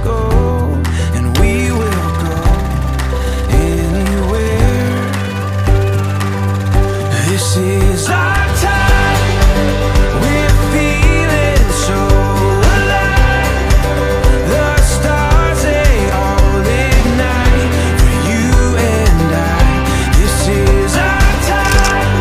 go, and we will go anywhere. This is our time. We're feeling so alive. The stars, they all ignite for you and I. This is our time.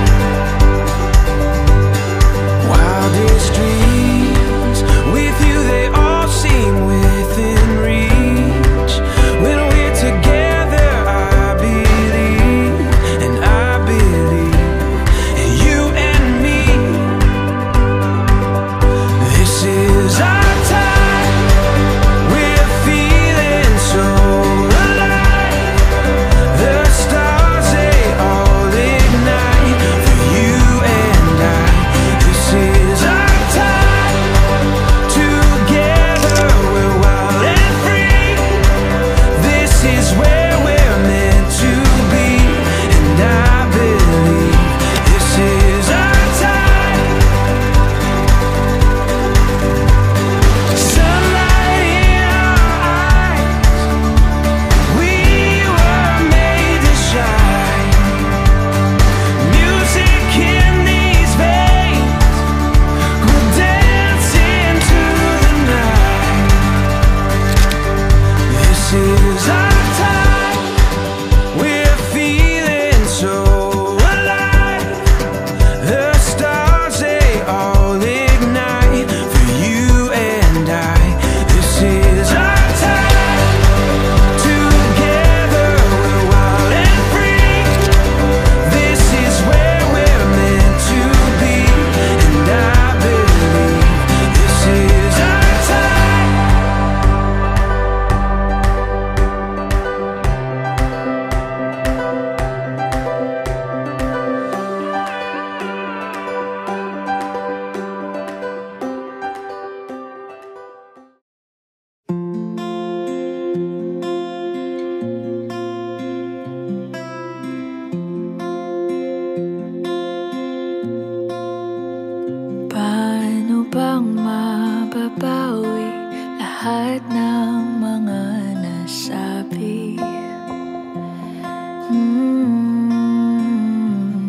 Wildest dreams with you, they all seem within reach. When we're together, I believe, and I believe in you and me. This is our time. We're feeling so alive. The stars, they all ignite for you and I. This is our time. Together we're wild and free. This is where we're meant to be, and I believe this is our time. Sunlight in our eyes, we were made to shine. Music in these veins, we'll dance into the night. This is our time. We're feeling so alive. The stars, they all ignite for you and I. This is our time. Together we're wild and free. This is where we're meant to be, and I believe this is our time. Paano bang mababawi lahat ng mga nasabi?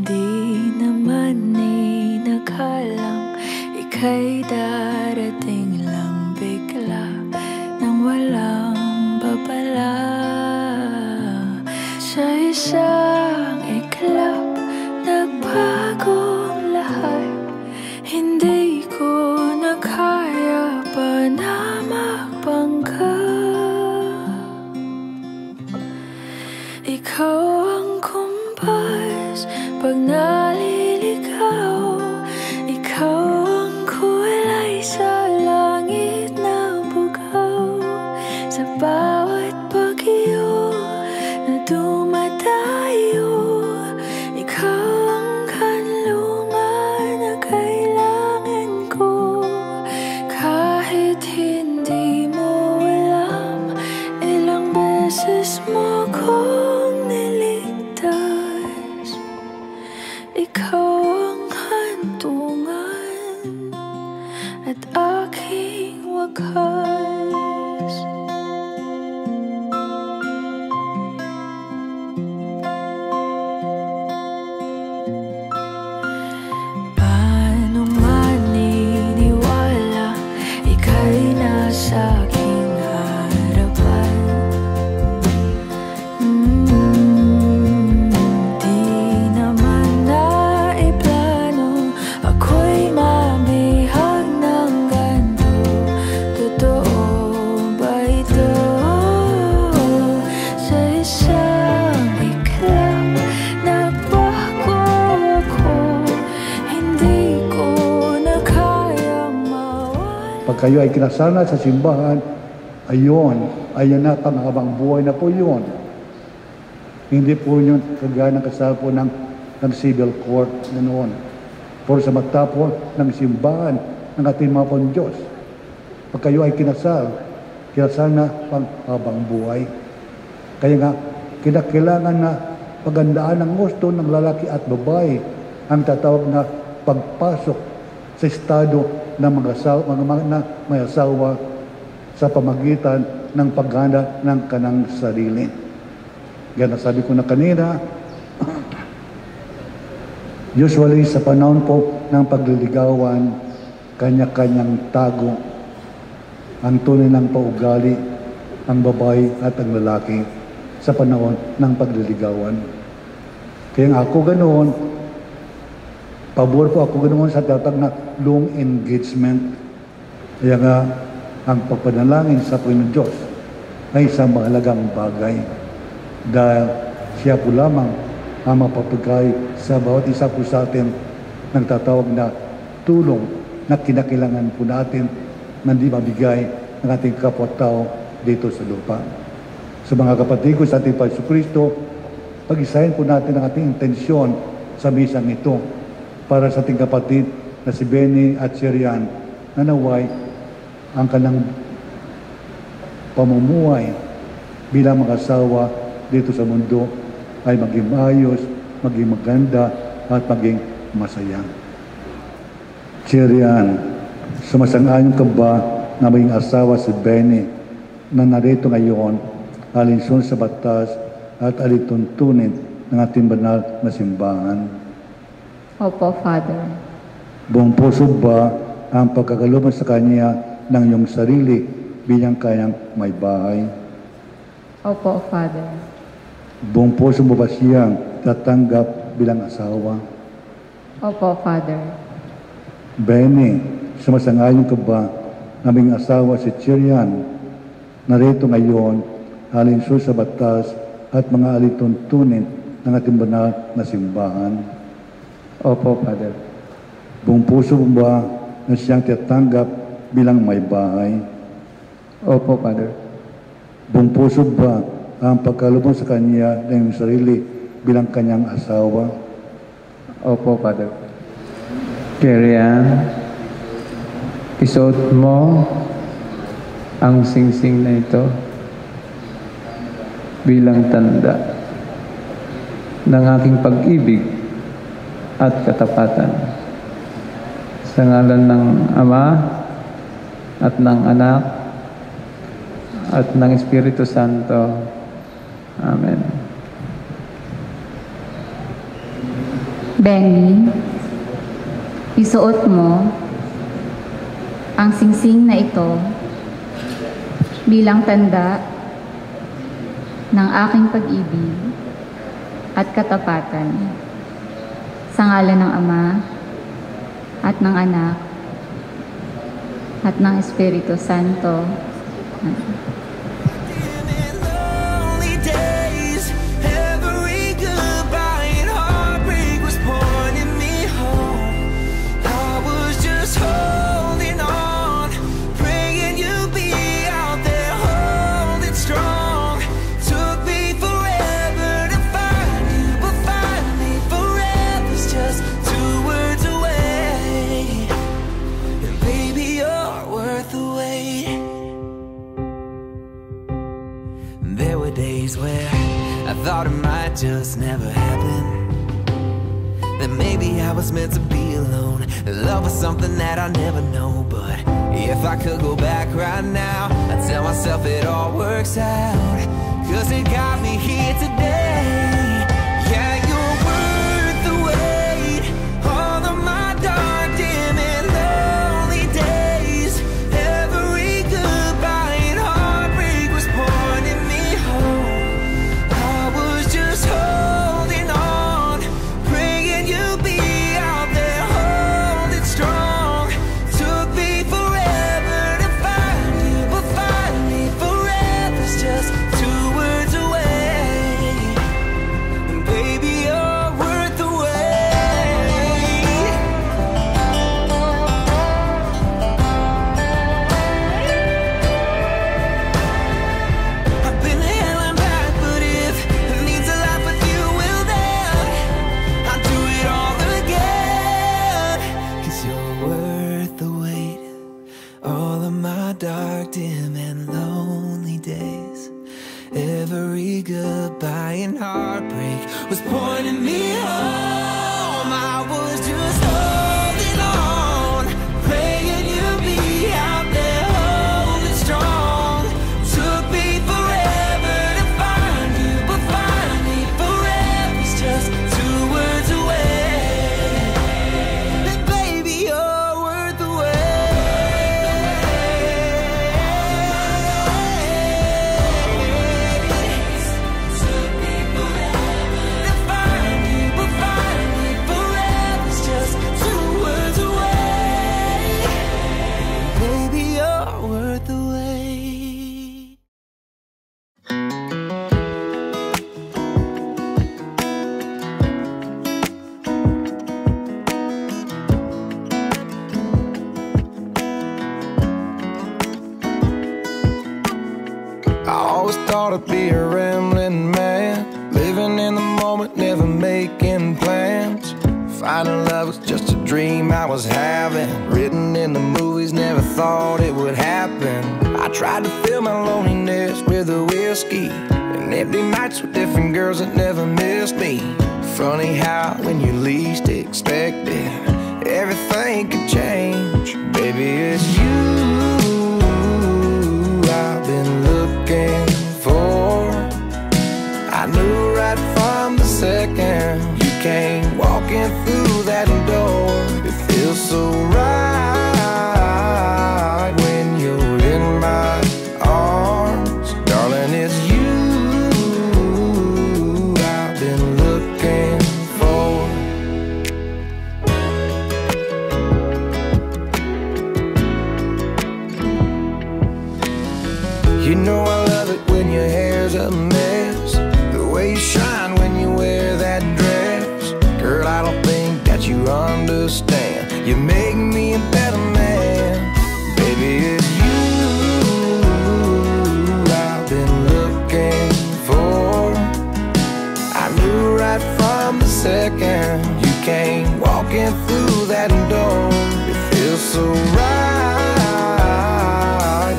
Di naman inakalang ika'y darating lang bigla nang walang babala. Sa isang iglap, nagbagong lahat. Hindi ko na kaya pa na magbangga. Ikaw ang kumpas pag naliligaw. Ikaw ang kulay sa langit na bugaw. Sa bawat bagyo na dumadayo, ikaw ang kanlungan na kailangan ko. Kahit hindi mo alam, ilang beses mo kong niligtas. Ikaw ang hantungan at aking wakas. Paano maniniwala ika'y nasa aking harapan? Di naman naiplano ako'y mabihag ng ganito. Totoo ba ito? Sa isang iglap, nagbago ako. Hindi ko na kayang mawala. Pag kayo ay kinasal na sa simbahan, ayan na, panghabang buhay na po yun. Hindi po yun kagaya ng kasal po ng civil court na noon. Pero sa mata po ng simbahan ng ating mga pong Diyos, pag kayo ay kinasal na panghabang buhay. Kaya nga, kinakailangan na pagandaan ang gusto ng lalaki at babae ang tatawag na pagpasok sa estado ng mga may asawa sa pamagitan ng paghana ng kanang sarili. Gaya sabi ko na kanina, usually sa panahon po ng pagliligawan, kanya-kanyang tago ang tunay ng paugali, ang babae at ang lalaki sa panahon ng pagliligawan. Kaya ako ganoon, pabor po ako ganoon sa tatag na long engagement. Kaya nga, ang pagpanalangin sa Panginoon Diyos ay isang mahalagang bagay dahil siya po lamang ang mapapagay sa bawat isa po sa atin ng tatawag na tulong na kinakailangan po natin na di mabigay ng ating kapwa-tao dito sa lupa. So mga kapatid ko sa ating Panginoon Kristo, pag-isahin po natin ang ating intensyon sa misang ito para sa ating kapatid na si Benny at si Rian na naway ang kanang pamumuhay bilang mag-asawa dito sa mundo ay maging maayos, maging maganda at maging masaya. Si Rian, sumasang-ayon ka ba na maging asawa si Benny na narito ngayon alinsun sa batas at alituntunin ng ating banal na simbahan? Opo, Father. Buong puso ba ang pagkakalooban sa kanya ng iyong sarili bilang kayang may bahay? Opo, Father. Buong puso mo ba siyang tatanggap bilang asawa? Opo, Father. Benny, sumasang-ayon ka ba na aming asawa si Chirian narito ngayon alinsun sa batas at mga alituntunin ng ating banal na simbahan? Opo, Father. Buong puso mo ba na siyang tatanggap bilang may bahay? Opo, Father. Buong puso ba ang pagkalubong sa kanya ng iyong sarili bilang kanyang asawa? Opo, Father. Kerian, isuot mo ang singsing na ito bilang tanda ng aking pag-ibig at katapatan. Sa ngalan ng Ama at ng Anak at ng Espiritu Santo. Amen. Benny, isuot mo ang singsing na ito bilang tanda ng aking pag-ibig at katapatan. Sa ngalan ng Ama at ng Anak at ng Espiritu Santo. Amen. Lonely days, every goodbye and heartbreak was pointing me home. I was just holding on, praying you'd be out there holding strong. Took me forever to find you, but finally forever's just 2 words away. And baby, you're worth the wait. There were days where I thought it might just never happen, that maybe I was meant to be alone, that love was something that I never know. But if I could go back right now, I'd tell myself it all works out, 'cause it got me here today. Yeah, you're worth the wait. All of my dark, dim and lonely days, every goodbye and heartbreak was pointing me home. I was just holding on, praying you'd be out there holding strong. Took me forever to find you, but finally forever's just 2 words away. And baby, you're worth the wait. I've been hell and back, but if it means a life with you, well then I'll do it all again. 'Cause you're worth the wait. All of my dark, dim and lonely days, every goodbye and heartbreak was pointing me home. I was just holding on, praying you'd be out there holding strong. Took I always thought I'd be a rambling man, living in the moment, never making plans. Finding love was just a dream I was having, written in the movies, never thought it would happen. I tried to fill my loneliness with a whiskey, and empty nights with different girls that never missed me. Funny how when you least expect it, everything could change. Baby, it's you I've been looking for. I knew right from the second you came walking through that door. It feels so right when you're in my arms. Darling, it's you I've been looking for. You know I love it when your hair's a mess, the way you shine when you wear that dress. Girl, I don't think that you understand. You make me a better man. Baby, it's you I've been looking for. I knew right from the second you came walking through that door. It feels so right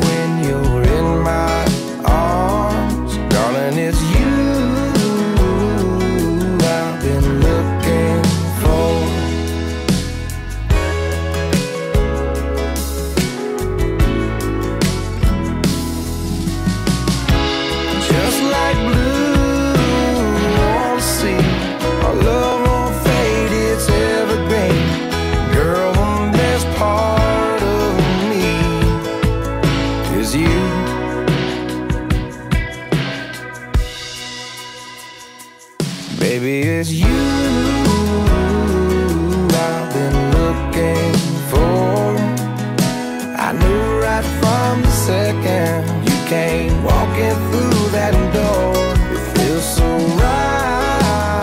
when you're in my arms. Darling, it's you I've been looking for. Just like blue on the sea, our love won't fade, it's evergreen. Girl, the best part of me is you. Baby, it's you I've been looking for. I knew right from the second you came walking through that door. It feels so right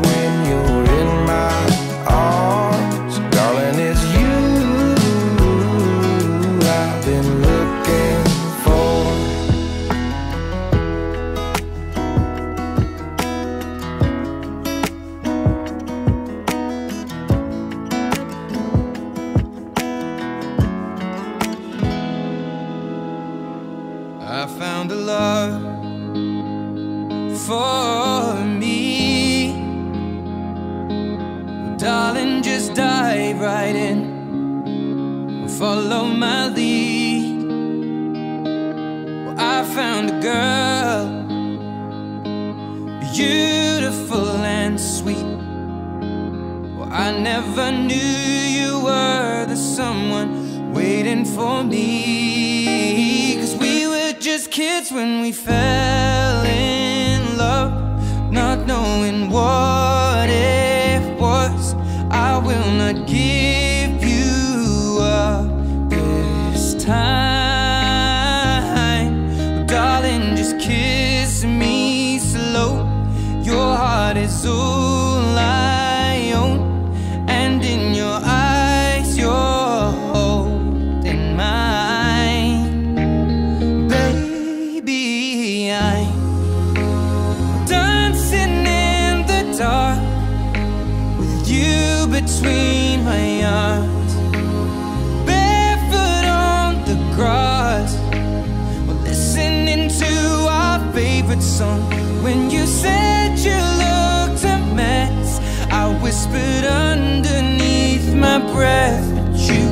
when you're in my arms. Darling, it's you I've been looking for. I found a love for me. Darling, just dive right in, follow my lead. Well, I found a girl, beautiful and sweet. Well, I never knew you were the someone waiting for me. 'Cause we were just kids when we fell in love, not knowing what it was. I will not give you up this time. Darling, just kiss me slow. Your heart is all I own, and in your eyes you're holding mine. Baby, I'm dancing in the dark with you between my arms, barefoot on the grass. We're listening to our favorite song. When you said you looked a mess, I whispered underneath my breath, but you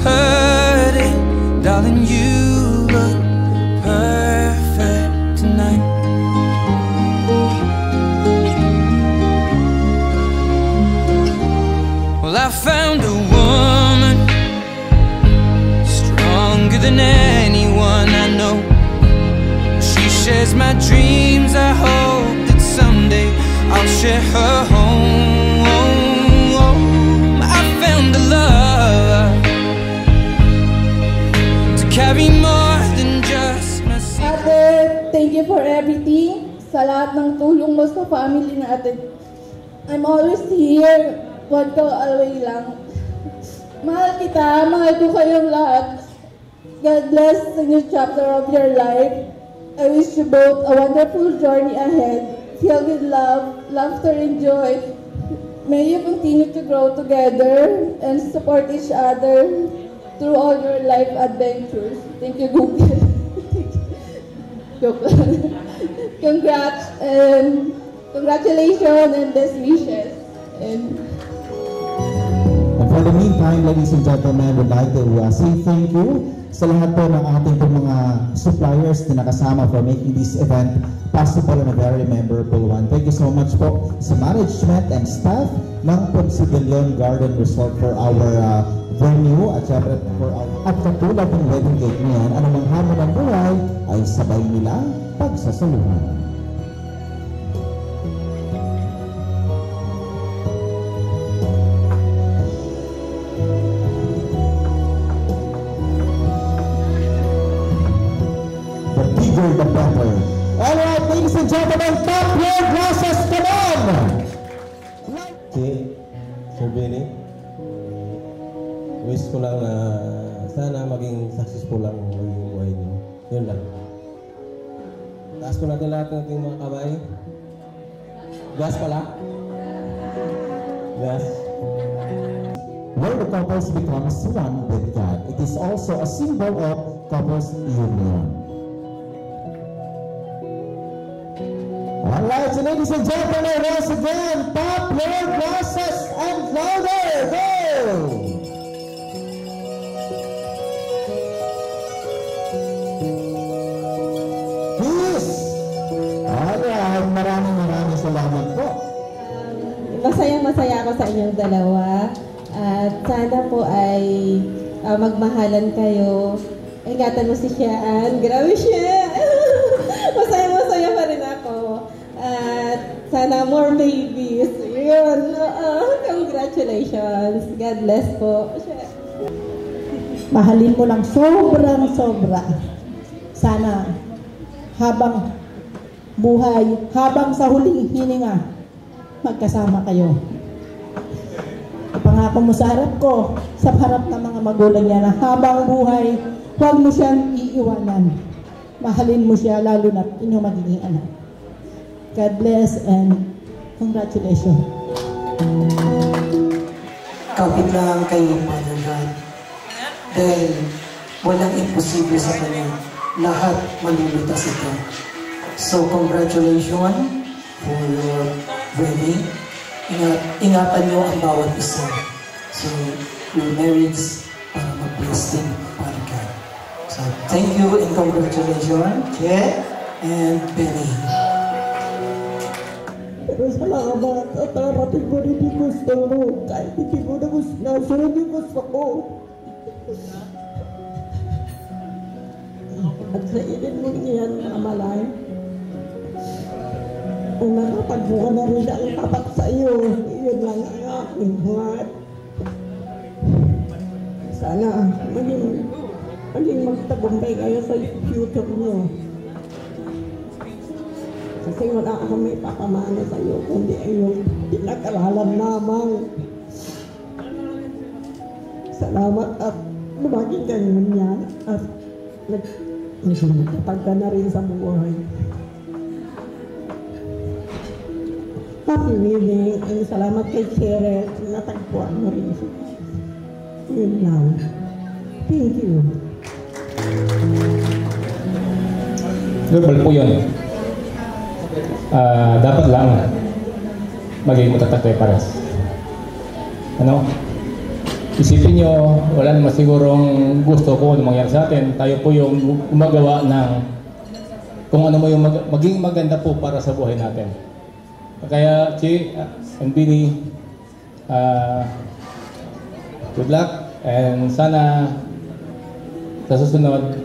heard it. Darling, you look perfect tonight. Well, I found a woman stronger than anyone I know. She shares my dreams. I hope that someday I'll share her home. I found a love to carry more than just my secret. Ate, thank you for everything. Sa lahat ng tulong mo sa family natin. I'm always here. One call away lang. Mahal kita, mahal ko kayong lahat. God bless the new chapter of your life. I wish you both a wonderful journey ahead, filled with love, laughter, and joy. May you continue to grow together and support each other through all your life adventures. Thank you, Google. Joke lang. Congratulations and best wishes. And for the meantime, ladies and gentlemen, would like to say thank you sa lahat po ng ating mga suppliers na nakasama for making this event possible and a very memorable one. Thank you so much po sa management and staff ng Pagsibilyon Garden Resort for our venue at syempre for our at katulad ng wedding cake niyan, anumang hamon ng buhay ay sabay nila pagsasaluhan. The better. Alright, ladies and gentlemen, top row glasses, come on! Sir Benny, wish ko lang na sana maging successful lang maging buhay niyo. Yun lang. Taas ko natin lahat ng ating mga kamay. Gas pala. Gas. Where the couples becomes one with God. It is also a symbol of couples union. Alright, so ladies and gentlemen, once again, pop your glasses and louder, go! Peace! Alright, maraming salamat po. Masayang-masaya ako sa inyong dalawa. At sana po ay magmahalan kayo. Ingatan mo si Sian. Grabe siya! Masaya-masaya pa rin ako. At sana more babies. Yun. Congratulations. God bless po. Mahalin mo lang sobrang-sobra. Sana habang buhay, habang sa huling hininga, magkasama kayo. Pangako mo sa harap ko, sa harap ng mga magulang niya na habang buhay, huwag mo siyang iiwanan. Mahalin mo siya lalo na inyong magiging anak. God bless and congratulations. Kapit lang kayo, Father God. Dahil walang imposible sa Kanya. Lahat malulutas ito. So, congratulations for your wedding. Ingatan nyo ang bawat isa. So, your marriage para mag-bless din, Father God. So, thank you and congratulations, Che and Benny. Pero salamat at narating mo rin yung gusto mo. Kahit hindi mo na gusto na, sunod yung gusto ko. At sa ilin mo niyan, Amalay, kung nakapagbuka na rin ang tapat sa iyo, yun lang ang aking heart. Sana maging magtagumpay kayo sa future niyo. Kasi wala ako may papamana sa iyo, kundi ay yung pinag-aralan naman. Salamat at lumaging ganyan yan at nagpag ka na rin sa buhay. Happy wedding and salamat kay Cheryl, natagpuan mo rin siya. Yun lang. Thank you. Normal po yun. Dapat lang maging matatag kayo pares. Ano? Isipin nyo, wala naman sigurong gusto ko ano mangyari sa atin. Tayo po yung gumagawa ng kung ano mo yung maging maganda po para sa buhay natin. Kaya, Chi and Billy, good luck and sana sa susunod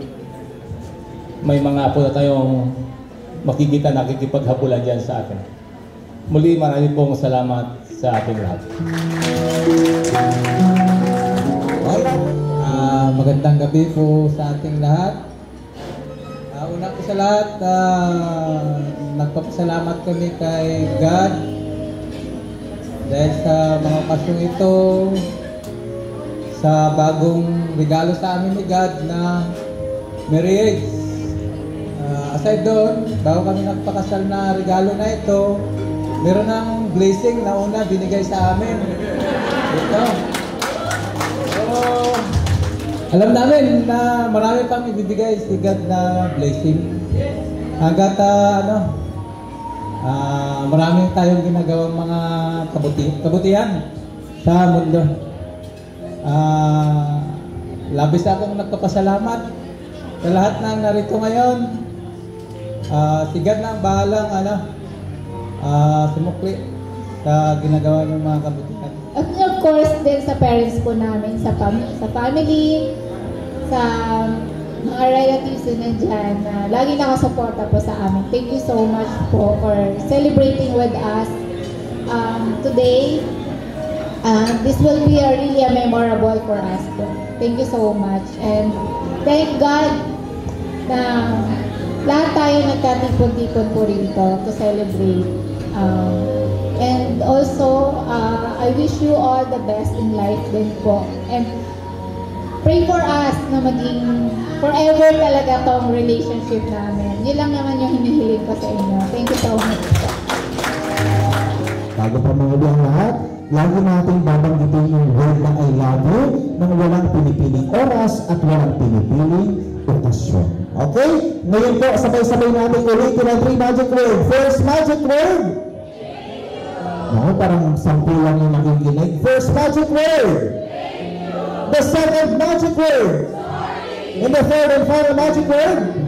may mga apo na tayong makikita nakikipaghabulan dyan sa atin. Muli, marami pong salamat sa ating lahat. Magandang gabi po sa ating lahat. Una po sa lahat, nagpapasalamat kami kay God dahil sa mga okasyong ito, sa bagong regalo sa amin ni God na marriage. Aside doon, bago kami nagpakasal na regalo na ito, meron ng blessing na una binigay sa amin. Ito. So, alam namin na marami pang ibibigay si God na blessing. Hanggat marami tayong ginagawang mga kabutihan sa mundo. Labis akong nagpapasalamat sa lahat ng narito ngayon. Si God na ang bahalang sumukli sa ginagawa ng mga kabutihan. At of course din sa parents po namin, sa family, sa mga relatives na nandyan na lagi nakasuporta po sa amin. Thank you so much po for celebrating with us today. This will be really a memorable for us po. Thank you so much. And thank God na lahat tayo nagkatipon-tipon po rito to celebrate. And also, I wish you all the best in life din po. And pray for us na maging forever talaga tong relationship namin. Yun lang naman yung hinihiling ko sa inyo. Thank you so much po. Bago pa mga ang lahat, lagi natin babanggitin yung word na I love you nang walang pinipiling oras at walang pinipiling okasyon. Okay? Ngayon po, sabay-sabay natin ulitin ang 3 magic word. First magic word. No, parang 10 lang yung nakikinig. First magic word. The second magic word. And the third and final magic word.